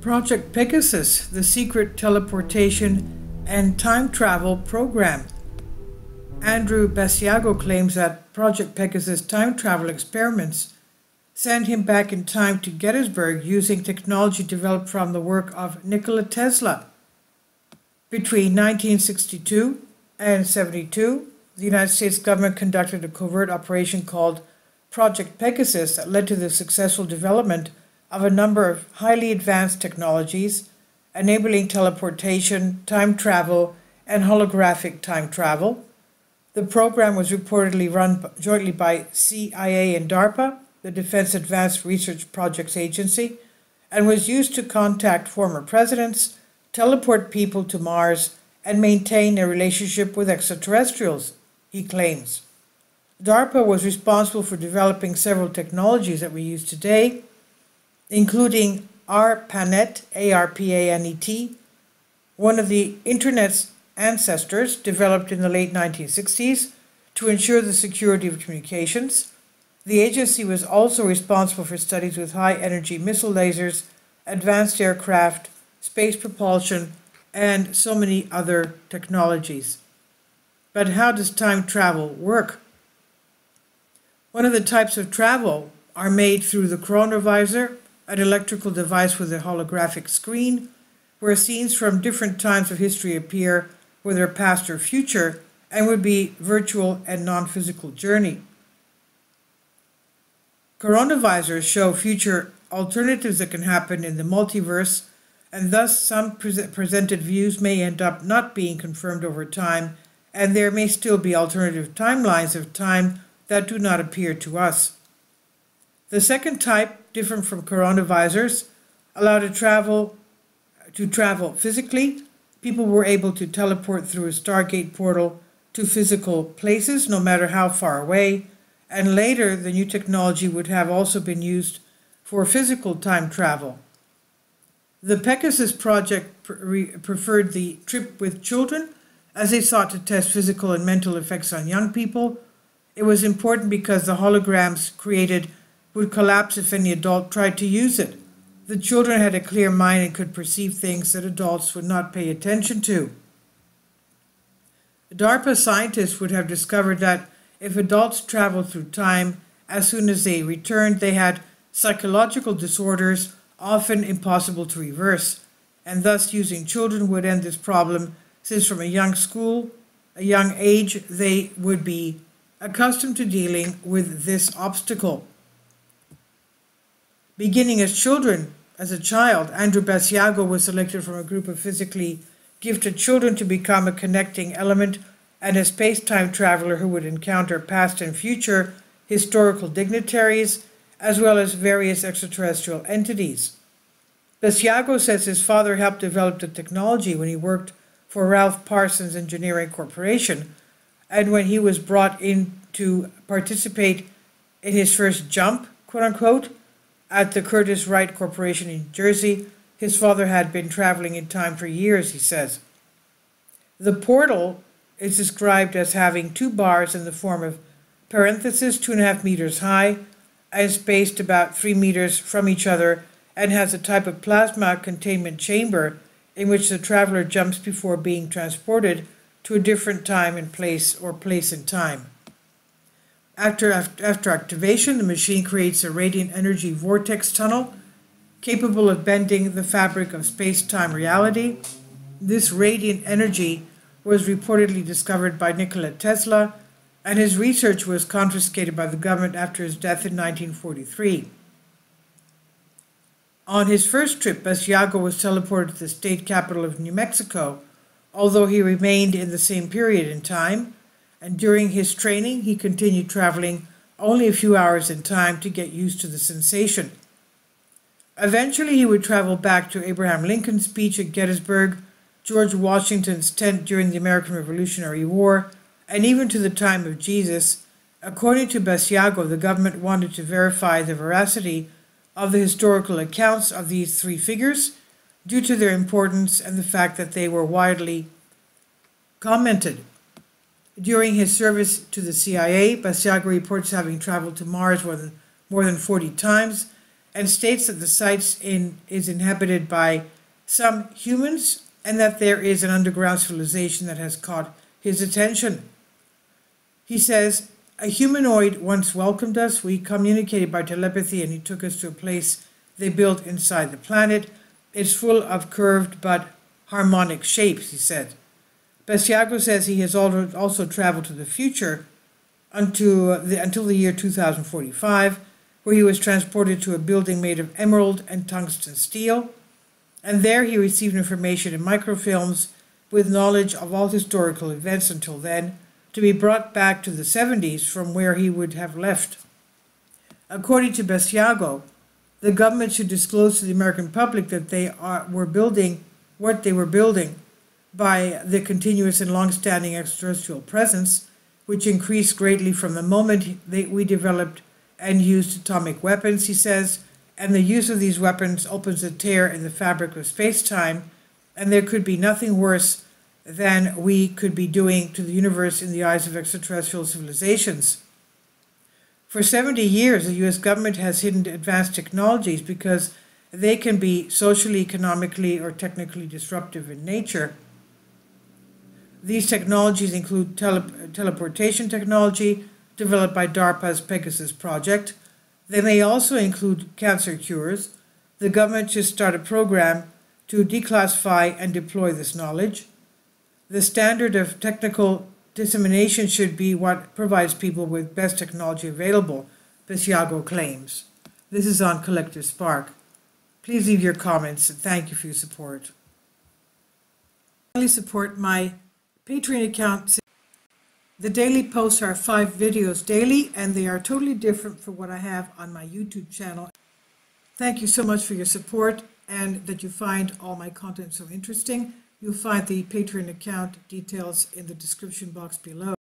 Project Pegasus, the secret teleportation and time travel program. Andrew Basiago claims that Project Pegasus time travel experiments sent him back in time to Gettysburg using technology developed from the work of Nikola Tesla. Between 1962 and 72, the United States government conducted a covert operation called Project Pegasus that led to the successful development of a number of highly advanced technologies, enabling teleportation, time travel, and holographic time travel. The program was reportedly run jointly by CIA and DARPA, the Defense Advanced Research Projects Agency, and was used to contact former presidents, teleport people to Mars, and maintain a relationship with extraterrestrials, he claims. DARPA was responsible for developing several technologies that we use today, including ARPANET, A-R-P-A-N-E-T, one of the Internet's ancestors developed in the late 1960s to ensure the security of communications. The agency was also responsible for studies with high-energy missile lasers, advanced aircraft, space propulsion, and so many other technologies. But how does time travel work? One of the types of travel are made through the chronovisor, an electrical device with a holographic screen, where scenes from different times of history appear, whether past or future, and would be virtual and non-physical journey. Chronovisors show future alternatives that can happen in the multiverse, and thus some presented views may end up not being confirmed over time, and there may still be alternative timelines of time that do not appear to us. The second type, different from chronovisors, allow to travel physically. People were able to teleport through a Stargate portal to physical places, no matter how far away, and later the new technology would have also been used for physical time travel. The Pegasus project preferred the trip with children, as they sought to test physical and mental effects on young people. It was important because the holograms created would collapse if any adult tried to use it. The children had a clear mind and could perceive things that adults would not pay attention to. DARPA scientists would have discovered that if adults traveled through time, as soon as they returned, they had psychological disorders, often impossible to reverse, and thus using children would end this problem, since from a young age, they would be accustomed to dealing with this obstacle. Beginning as a child, Andrew Basiago was selected from a group of physically gifted children to become a connecting element and a space-time traveler who would encounter past and future historical dignitaries, as well as various extraterrestrial entities. Basiago says his father helped develop the technology when he worked for Ralph Parsons Engineering Corporation, and when he was brought in to participate in his first jump, quote-unquote, at the Curtiss Wright Corporation in New Jersey, his father had been traveling in time for years, he says. The portal is described as having two bars in the form of parentheses 2.5 meters high and spaced about 3 meters from each other, and has a type of plasma containment chamber in which the traveler jumps before being transported to a different time and place, or place and time. After activation, the machine creates a radiant energy vortex tunnel capable of bending the fabric of space-time reality. This radiant energy was reportedly discovered by Nikola Tesla, and his research was confiscated by the government after his death in 1943. On his first trip, Basiago was teleported to the state capital of New Mexico, although he remained in the same period in time, and during his training he continued traveling only a few hours in time to get used to the sensation. Eventually he would travel back to Abraham Lincoln's speech at Gettysburg, George Washington's tent during the American Revolutionary War, and even to the time of Jesus. According to Basiago, the government wanted to verify the veracity of the historical accounts of these three figures due to their importance and the fact that they were widely commented. During his service to the CIA, Basiago reports having traveled to Mars more than 40 times, and states that the site is inhabited by some humans and that there is an underground civilization that has caught his attention. He says, "A humanoid once welcomed us. We communicated by telepathy and he took us to a place they built inside the planet. It's full of curved but harmonic shapes," he said. Basiago says he has also traveled to the future until the year 2045, where he was transported to a building made of emerald and tungsten steel. And there he received information in microfilms with knowledge of all historical events until then, to be brought back to the 70s from where he would have left. According to Basiago, the government should disclose to the American public that they were building what they were building by the continuous and long-standing extraterrestrial presence, which increased greatly from the moment we developed and used atomic weapons, he says, and the use of these weapons opens a tear in the fabric of space-time, and there could be nothing worse than we could be doing to the universe in the eyes of extraterrestrial civilizations. For 70 years, the US government has hidden advanced technologies because they can be socially, economically, or technically disruptive in nature. These technologies include teleportation technology, developed by DARPA's Pegasus project. They may also include cancer cures. The government should start a program to declassify and deploy this knowledge. The standard of technical dissemination should be what provides people with best technology available, Basiago claims. This is on Collective Spark. Please leave your comments and thank you for your support. Please support my Patreon account. The daily posts are 5 videos daily, and they are totally different from what I have on my YouTube channel. Thank you so much for your support and that you find all my content so interesting. You'll find the Patreon account details in the description box below.